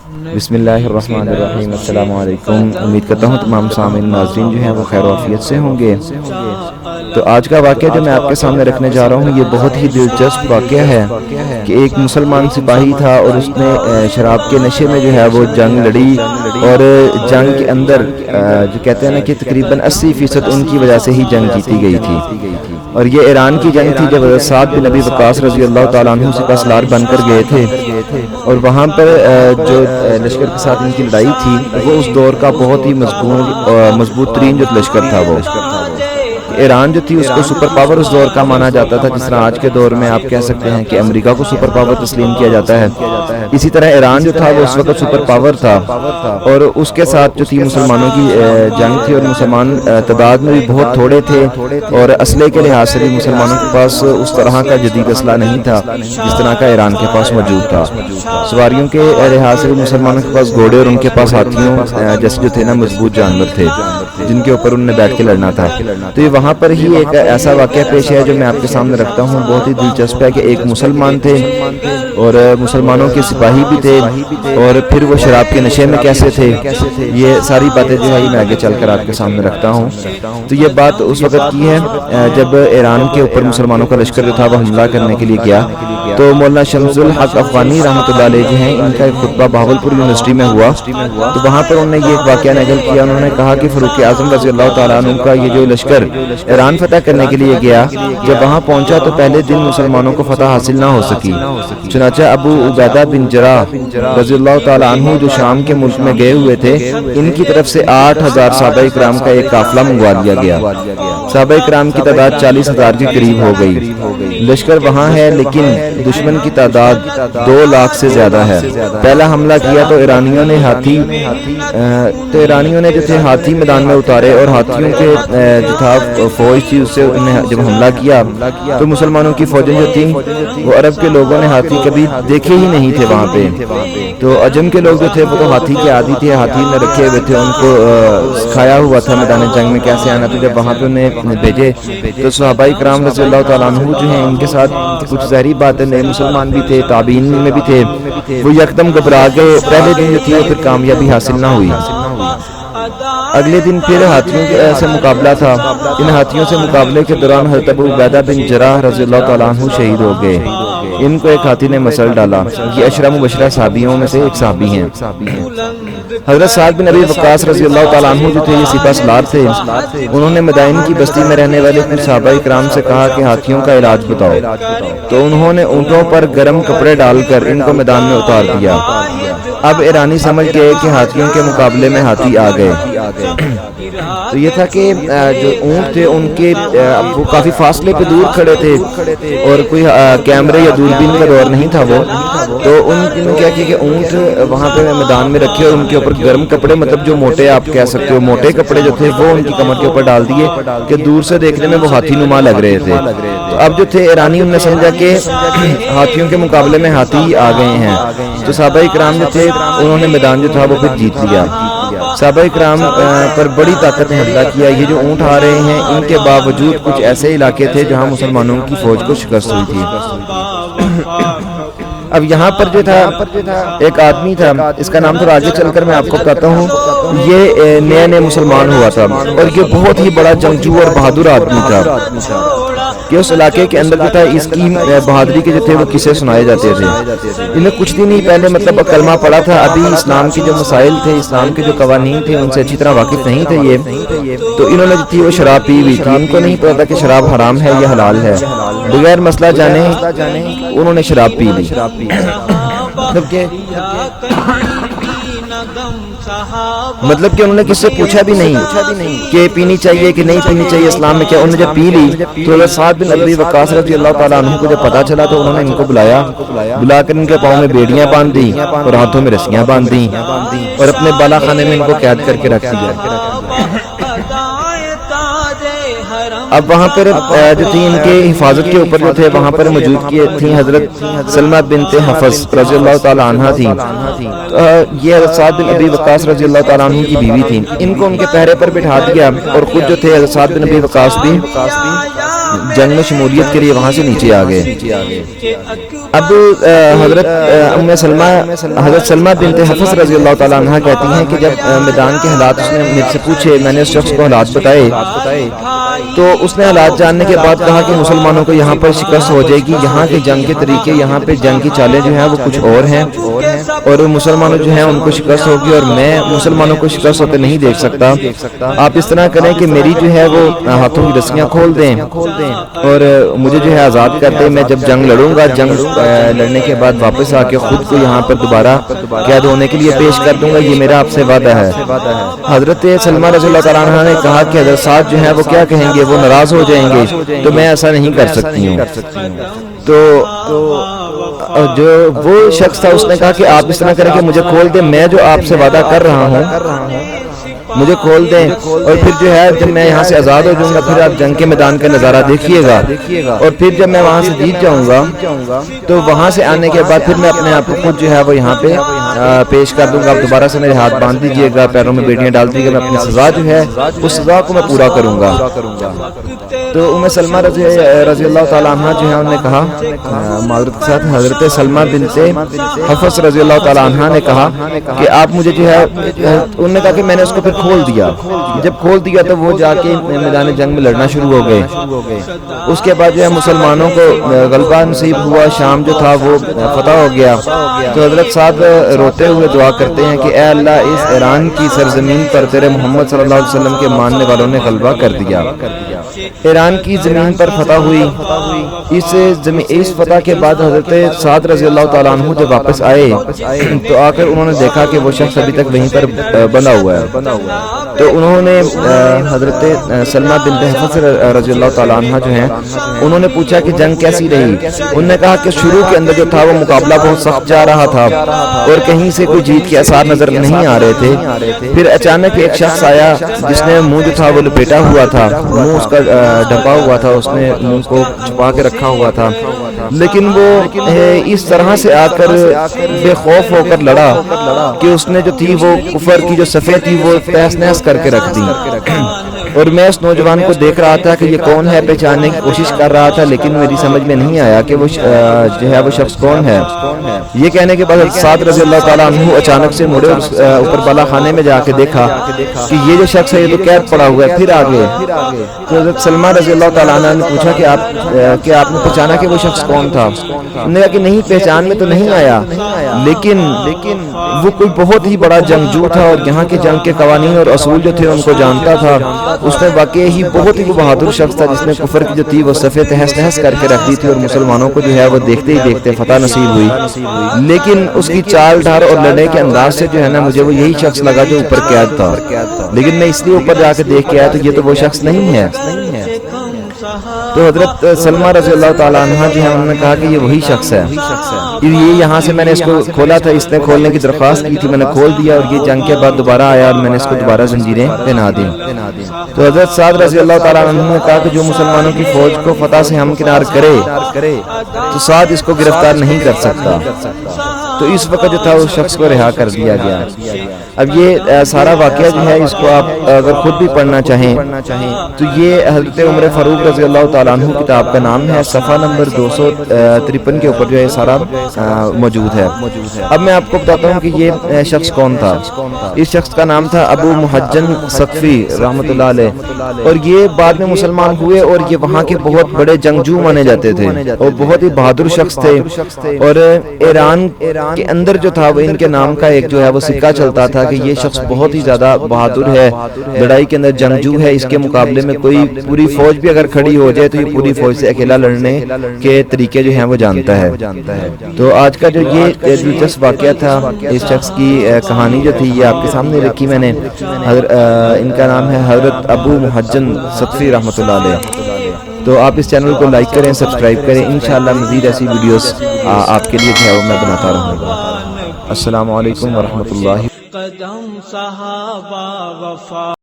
بسم اللہ الرحمن الرحیم۔ السلام علیکم۔ امید کرتا ہوں تمام سامعین ناظرین جو ہیں وہ خیر و عافیت سے ہوں گے۔ تو آج کا واقعہ جو میں آپ کے سامنے رکھنے جا رہا ہوں یہ بہت ہی دلچسپ واقعہ ہے کہ ایک مسلمان سپاہی تھا اور اس نے شراب کے نشے میں جو ہے وہ جنگ لڑی، اور جنگ کے اندر جو کہتے ہیں نا کہ تقریباً 80% ان کی وجہ سے ہی جنگ جیتی گئی تھی، اور یہ ایران کی جنگ تھی جب سعد بن ابی وقاص رضی اللہ تعالیٰ عنہ سپہ سالار بن کر گئے تھے، اور وہاں پر جو لشکر کے ساتھ ان کی لڑائی تھی وہ اس دور کا بہت ہی مضبوط ترین جو لشکر تھا۔ وہ ایران جو تھی اس کو سپر پاور اس دور کا مانا جاتا تھا، جس طرح آج کے دور میں آپ کہہ سکتے ہیں کہ امریکہ کو سپر پاور تسلیم کیا جاتا ہے، اسی طرح ایران جو تھا وہ اس وقت سپر پاور تھا، اور اس کے ساتھ جو تھی مسلمانوں کی جنگ تھی، اور مسلمان تعداد میں بھی بہت تھوڑے تھے، اور اسلحے کے لحاظ سے بھی مسلمانوں کے پاس اس طرح کا جدید اسلحہ نہیں تھا جس طرح کا ایران کے پاس موجود تھا۔ سواریوں کے لحاظ سے بھی مسلمانوں کے پاس گھوڑے اور ان کے پاس ہاتھیوں جیسے جو تھے نا مضبوط جانور تھے جن کے اوپر انہوں نے بیٹھ کے لڑنا تھا۔ تو یہ وہاں پر ہی ایک ایسا واقعہ پیش ہے جو میں آپ کے سامنے رکھتا ہوں، بہت ہی دلچسپ ہے کہ ایک مسلمان تھے اور مسلمانوں کے سپاہی بھی تھے، اور پھر وہ شراب کے نشے میں کیسے تھے، یہ ساری باتیں جو ہے میں آگے چل کر آپ کے سامنے رکھتا ہوں۔ تو یہ بات اس وقت کی ہے جب ایران کے اوپر مسلمانوں کا لشکر جو تھا وہ حملہ کرنے کے لیے گیا، تو مولانا شمس الحق افغانی رحمۃ اللہ علیہ جو ہیں ان کا ایک خطبہ بہاولپور یونیورسٹی میں ہوا، تو وہاں پر انہوں نے یہ ایک واقعہ نقل کیا۔ انہوں نے کہا کہ فاروق اعظم رضی اللہ تعالیٰ عنہ کا یہ جو لشکر ایران فتح کرنے کے لیے گیا، جب وہاں پہنچا تو پہلے دن مسلمانوں کو فتح حاصل نہ ہو سکی، چنانچہ ابو عبیدہ بن جراح رضی اللہ تعالیٰ عنہ جو شام کے ملک میں گئے ہوئے تھے، ان کی طرف سے 8000 صحابہ کرام کا ایک قافلہ منگوا دیا گیا۔ صحابہ کرام کی تعداد 40,000 کے قریب ہو گئی۔ لشکر وہاں ہے لیکن دشمن کی تعداد 2 لاکھ سے زیادہ ہے۔ پہلا حملہ کیا تو ایرانیوں نے جو تھے ہاتھی میدان میں اتارے، اور ہاتھیوں کے جو تھا فوج تھی اس سے انہیں جب حملہ کیا تو مسلمانوں کی فوجیں جو تھیں وہ عرب کے لوگوں نے ہاتھی کبھی دیکھے ہی نہیں تھے وہاں پہ، تو عجم کے لوگ جو تھے وہ تو ہاتھی کے عادی تھے، ہاتھی میں رکھے ہوئے تھے، ان کو سکھایا ہوا تھا میدان جنگ میں کیسے آنا۔ تو جب وہاں پہ انہیں بھیجے تو صحابہ کرام رضی اللہ تعالیٰ عنہ جو ہیں ان کے ساتھ کچھ ظاہری باتیں، نئے مسلمان بھی تھے، تابعین میں بھی تھے، وہ یکدم گھبرا گئے۔ پہلے دن جو تھی وہ پھر کامیابی حاصل نہ ہوئی۔ اگلے دن پھر ہاتھیوں سے مقابلہ تھا۔ ان ہاتھیوں سے مقابلے کے دوران حضرت ابو عبیدہ بن جراح رضی اللہ تعالیٰ عنہ شہید ہو گئے۔ ان کو ایک ہاتھی نے مسل ڈالا۔ یہ عشرہ مبشرہ صحابیوں میں سے ایک صحابی ہیں۔ حضرت سعد بن ابی وقاص رضی اللہ تعالیٰ عنہ جو تھے یہ سپہ سالار تھے، انہوں نے مدائن کی بستی میں رہنے والے کچھ صحابہ کرام سے کہا کہ ہاتھیوں کا علاج بتاؤ، تو انہوں نے اونٹوں پر گرم کپڑے ڈال کر ان کو میدان میں اتار دیا۔ اب ایرانی سمجھ گئے کہ ہاتھیوں کے مقابلے میں ہاتھی آ گئے۔ تو یہ تھا کہ جو اونٹ تھے ان کے وہ کافی فاصلے پہ دور کھڑے تھے، اور کوئی کیمرے یا دوربین کا دور نہیں تھا وہ، تو انہوں نے کیا کیا کہ اونٹ وہاں پہ میدان میں رکھے اور ان کے اوپر گرم کپڑے، مطلب جو موٹے آپ کہہ سکتے ہو موٹے کپڑے جو تھے وہ ان کی کمر کے اوپر ڈال دیے کہ دور سے دیکھنے میں وہ ہاتھی نما لگ رہے تھے۔ تو اب جو تھے ایرانی انہوں نے سمجھا کہ ہاتھیوں کے مقابلے میں ہاتھی آ گئے ہیں، تو صحابہ کرام جو تھے انہوں نے میدان جو تھا وہ پھر جیت لیا۔ صحابہ کرام پر بڑی طاقت نے حملہ کیا۔ یہ جو اونٹ آ رہے ہیں ان کے باوجود کچھ ایسے علاقے تھے جہاں مسلمانوں کی فوج کو شکست ہوئی تھی۔ اب یہاں پر جو تھا ایک آدمی تھا، اس کا نام تو آگے چل کر میں آپ کو بتاتا ہوں، یہ نئے مسلمان ہوا تھا، اور یہ بہت ہی بڑا جنگجو اور بہادر آدمی تھا کہ اس علاقے کے اندر جو تھا اس کی بہادری کے جو تھے وہ قصے سنائے جاتے تھے۔ انہیں کچھ دن ہی پہلے مطلب کلمہ پڑھا تھا، ابھی اسلام کے جو مسائل تھے، اسلام کے جو قوانین تھے ان سے اچھی طرح واقف نہیں تھے یہ، تو انہوں نے جو تھی وہ شراب پی ہوئی تھی۔ ان کو نہیں پتا تھا کہ شراب حرام ہے یا حلال ہے، بغیر مسئلہ جانے انہوں نے شراب پی لی۔ مطلب کہ انہوں نے کس سے پوچھا بھی نہیں کہ پینی چاہیے کہ نہیں پینی چاہیے اسلام میں کیا، انہوں نے جب پی لی تو حضرت سعد بن ابی وقاص رضی اللہ تعالیٰ عنہ کو جب پتا چلا تو انہوں نے ان کو بلا کر ان کے پاؤں میں بیڑیاں باندھ دی اور ہاتھوں میں رسیاں باندھ دی، اور اپنے بالا خانے میں ان کو قید کر کے رکھ دیا۔ اب وہاں پر جو تھی ان کے حفاظت کے اوپر جو تھے وہاں پر موجود تھی حضرت سلمہ بنت حفص رضی اللہ تعالیٰ عنہ تھی۔ یہ حضرت سعد بن ابی وقاص رضی اللہ تعالیٰ عنہ کی بیوی تھی۔ ان کو ان کے پہرے پر بٹھا دیا، اور خود جو تھے حضرت سعد بن ابی وقاص بھی جنگ میں شمولیت کے لیے وہاں سے نیچے آ گئے۔ اب حضرت سلمہ بنت حفص رضی اللہ تعالیٰ عنہ کہتی ہیں کہ جب میدان کے حالات اس نے مجھ سے پوچھے، میں نے اس شخص کو حالات بتائے تو اس نے حالات جاننے کے بعد کہا کہ مسلمانوں کو یہاں پر شکست ہو جائے گی، یہاں کے جنگ کے طریقے، یہاں پہ جنگ کی چالیں جو ہیں وہ کچھ اور ہیں، اور مسلمانوں جو ہیں ان کو شکست ہوگی، اور میں مسلمانوں کو شکست ہوتے نہیں دیکھ سکتا۔ آپ اس طرح کریں کہ میری جو ہے وہ ہاتھوں کی رسیاں کھول دیں اور مجھے جو ہے آزاد کر دیں، میں جب جنگ لڑوں گا، جنگ لڑنے کے بعد واپس آ کے خود کو یہاں پر دوبارہ قید ہونے کے لیے پیش کر دوں گا، یہ میرا آپ سے وعدہ ہے۔ حضرت سلمہ رضی اللہ تعالیٰ عنہ نے کہا کہ حضرت سعد جو ہے وہ کیا کہیں گے، وہ ناراض ہو جائیں گے، تو میں ایسا نہیں کر سکتی ہوں۔ تو جو وہ شخص تھا اس نے کہا کہ آپ اس طرح کریں کہ مجھے کھول دیں، میں جو آپ سے وعدہ کر رہا ہوں مجھے کھول دیں، اور پھر جو ہے جب میں یہاں سے آزاد ہو جاؤں گا پھر آپ جنگ کے میدان کا نظارہ دیکھیے گا، اور پھر جب میں وہاں سے جیت جاؤں گا تو وہاں سے آنے کے بعد پھر میں اپنے آپ کو خود جو ہے وہ یہاں پہ پیش کر دوں گا، آپ دوبارہ سے میرے ہاتھ باندھ دیجیے گا، پیروں میں بیڑیاں ڈال دیجیے گا، میں اپنی سزا جو ہے اس سزا کو میں پورا کروں گا۔ تو سلمہ رضی اللہ تعالیٰ عنہ جو ہے انہوں نے کہا، معذرت کے ساتھ حضرت سلمہ بنت حفص رضی اللہ تعالیٰ عنہ نے کہا کہ آپ مجھے جو ہے، انہوں نے کہا کہ میں نے اس کو پھر کھول دیا، جب کھول دیا تو وہ جا کے میدان جنگ میں لڑنا شروع ہو گئے۔ اس کے بعد جو ہے مسلمانوں کو غلبہ نصیب ہوا، شام جو تھا وہ فتح ہو گیا۔ تو حضرت سعد روتے ہوئے دعا کرتے ہیں کہ اے اللہ، اس ایران کی سرزمین پر تیرے محمد صلی اللہ علیہ وسلم کے ماننے والوں نے غلبہ کر دیا۔ ایران کی زمین پر فتح ہوئی۔ اس فتح کے بعد حضرت سعد رضی اللہ تعالیٰ عنہ جب واپس آئے تو آ کر انہوں نے دیکھا کہ وہ شخص ابھی تک وہیں پر بنا ہوا ہے۔ تو انہوں نے حضرت سلمہ بنت حفص رضی اللہ تعالیٰ عنہ جو ہیں انہوں نے پوچھا کہ جنگ کیسی رہی۔ انہوں نے کہا کہ شروع کے اندر جو تھا وہ مقابلہ بہت سخت جا رہا تھا اور کہیں سے کوئی جیت کے آثار نظر نہیں آ رہے تھے۔ پھر اچانک ایک شخص آیا جس نے منہ جو تھا وہ لپیٹا ہوا تھا، منہ اس کا ڈھپا ہوا تھا، اس نے منہ کو چھپا کے رکھا ہوا تھا، لیکن وہ اس طرح سے آ کر بے خوف ہو کر لڑا کہ اس نے جو تھی وہ کفر کی جو صفیں تھی وہ تہس نہس کر کے رکھ دی۔ اور میں اس نوجوان کو دیکھ رہا تھا کہ یہ کون ہے، پہچاننے کی کوشش کر رہا تھا، لیکن میری سمجھ میں نہیں آیا کہ وہ جو ہے وہ شخص کون ہے۔ یہ کہنے کے بعد سعد رضی اللہ تعالیٰ عنہ اچانک سے مڑے اوپر بالا خانے میں جا کے دیکھا کہ یہ جو شخص ہے یہ تو قید پڑا ہوا ہے۔ پھر آگے تو حضرت سلمہ رضی اللہ تعالیٰ عنہ نے پوچھا کہ آپ نے پہچانا کہ وہ شخص کون تھا؟ انہوں نے کہا کہ نہیں، پہچان میں تو نہیں آیا، لیکن وہ کوئی بہت ہی بڑا جنگجو تھا اور یہاں کے جنگ کے قوانین اور اصول جو تھے ان کو جانتا تھا۔ اس نے واقعی ہی بہت ہی بہادر شخص تھا جس نے کفر کی جو تھی وہ صفیں تہس نہس کر کے رکھ دی تھی، اور مسلمانوں کو جو ہے وہ دیکھتے ہی دیکھتے فتح نصیب ہوئی۔ لیکن اس کی چال ڈھال اور لڑنے کے انداز سے جو ہے نا مجھے وہ یہی شخص لگا جو اوپر قید تھا، لیکن میں اس لیے اوپر جا کے دیکھ کے آیا تو یہ تو وہ شخص نہیں ہے۔ تو حضرت سلمہ رضی اللہ تعالیٰ عنہ جو ہے انہوں نے کہا کہ یہ وہی شخص ہے۔ یہ یہاں سے میں نے اس کو کھولا تھا، اس نے کھولنے کی درخواست کی تھی، میں نے کھول دیا، اور یہ جنگ کے بعد دوبارہ آیا اور میں نے اس کو دوبارہ زنجیریں پہنا دی۔ تو حضرت سعد رضی اللہ تعالیٰ عنہ نے کہا کہ جو مسلمانوں کی فوج کو فتح سے ہمکنار کرے تو سعد اس کو گرفتار نہیں کر سکتا۔ تو اس وقت جو تھا اس شخص کو رہا کر دیا گیا۔ اب یہ سارا واقعہ جو ہے اس کو آپ اگر خود بھی پڑھنا چاہیں تو یہ حضرت عمر فاروق رضی اللہ تعالیٰ عنہ کتاب کا نام ہے، صفحہ نمبر 253 کے اوپر جو ہے سارا موجود ہے۔ اب میں آپ کو بتاتا ہوں کہ یہ شخص کون تھا۔ اس شخص کا نام تھا ابو محجن ثقفی رحمۃ اللہ علیہ، اور یہ بعد میں مسلمان ہوئے اور یہ وہاں کے بہت بڑے جنگجو مانے جاتے تھے اور بہت ہی بہادر شخص تھے، اور ایران کے اندر جو تھا وہ ان کے نام کا ایک جو ہے وہ سکہ چلتا تھا کہ یہ شخص بہت ہی زیادہ بہادر ہے، لڑائی کے اندر جنگجو ہے، اس کے مقابلے میں کوئی پوری فوج بھی اگر کھڑی ہو جائے تو یہ پوری فوج سے اکیلا لڑنے کے طریقے جو ہیں وہ جانتا ہے۔ تو آج کا جو یہ دلچسپ واقعہ تھا، اس شخص کی کہانی جو تھی یہ آپ کے سامنے رکھی میں نے۔ ان کا نام ہے حضرت ابو محجن ثقفی رحمۃ اللہ علیہ۔ تو آپ اس چینل کو لائک کریں، سبسکرائب کریں، انشاءاللہ مزید ایسی ویڈیوز آپ کے لیے جو ہے وہ میں بناتا رہوں گا۔ السلام علیکم ورحمۃ اللہ۔